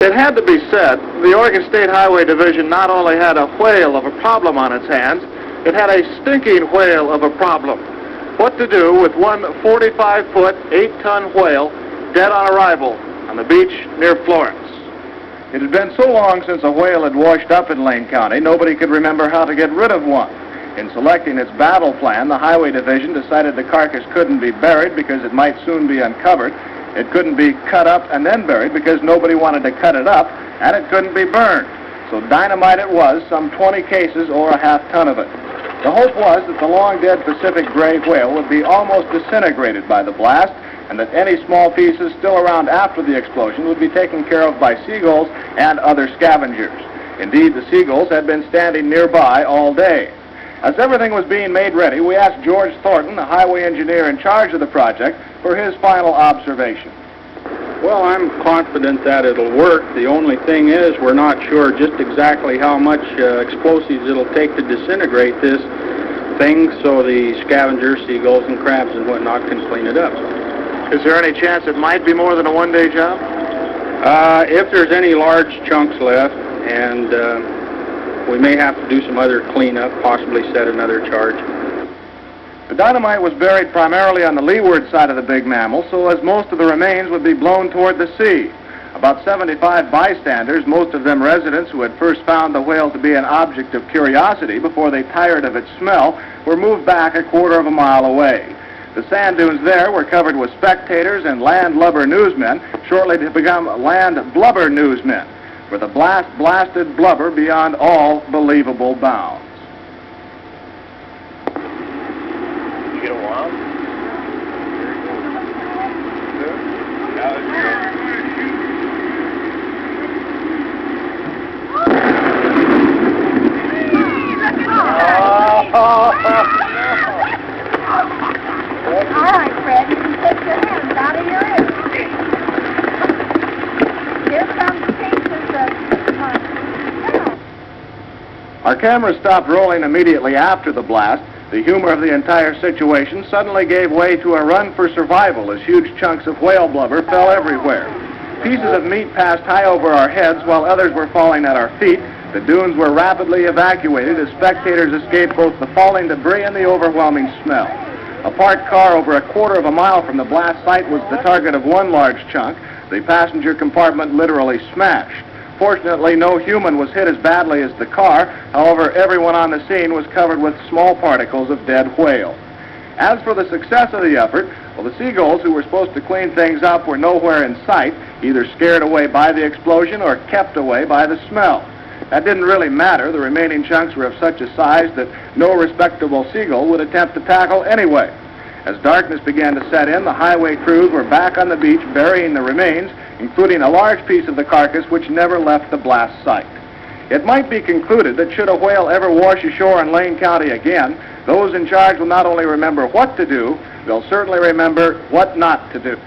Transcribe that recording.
It had to be said, the Oregon State Highway Division not only had a whale of a problem on its hands, it had a stinking whale of a problem. What to do with one 45-foot, 8-ton whale dead on arrival on the beach near Florence? It had been so long since a whale had washed up in Lane County, nobody could remember how to get rid of one. In selecting its battle plan, the Highway Division decided the carcass couldn't be buried because it might soon be uncovered. It couldn't be cut up and then buried because nobody wanted to cut it up, and it couldn't be burned. So dynamite it was, some 20 cases or a half-ton of it. The hope was that the long-dead Pacific gray whale would be almost disintegrated by the blast, and that any small pieces still around after the explosion would be taken care of by seagulls and other scavengers. Indeed, the seagulls had been standing nearby all day. As everything was being made ready, we asked George Thornton, the highway engineer in charge of the project, for his final observation. Well, I'm confident that it'll work. The only thing is we're not sure just exactly how much explosives it'll take to disintegrate this thing so the scavengers, seagulls and crabs and whatnot can clean it up. Is there any chance it might be more than a one-day job? If there's any large chunks left, and we may have to do some other cleanup, possibly set another charge. The dynamite was buried primarily on the leeward side of the big mammal, so as most of the remains would be blown toward the sea. About 75 bystanders, most of them residents who had first found the whale to be an object of curiosity before they tired of its smell, were moved back a quarter of a mile away. The sand dunes there were covered with spectators and landlubber newsmen, shortly to become land blubber newsmen, for the blast blasted blubber beyond all believable bounds. Get a while? All right, Fred, you can take your hands out of your ears. Here comes pieces of... Our camera stopped rolling immediately after the blast. The humor of the entire situation suddenly gave way to a run for survival as huge chunks of whale blubber fell everywhere. Pieces of meat passed high over our heads while others were falling at our feet. The dunes were rapidly evacuated as spectators escaped both the falling debris and the overwhelming smell. A parked car over a quarter of a mile from the blast site was the target of one large chunk. The passenger compartment literally smashed. Fortunately, no human was hit as badly as the car. However, everyone on the scene was covered with small particles of dead whale. As for the success of the effort, well, the seagulls who were supposed to clean things up were nowhere in sight, either scared away by the explosion or kept away by the smell. That didn't really matter. The remaining chunks were of such a size that no respectable seagull would attempt to tackle anyway. As darkness began to set in, the highway crews were back on the beach burying the remains, including a large piece of the carcass which never left the blast site. It might be concluded that should a whale ever wash ashore in Lane County again, those in charge will not only remember what to do, they'll certainly remember what not to do.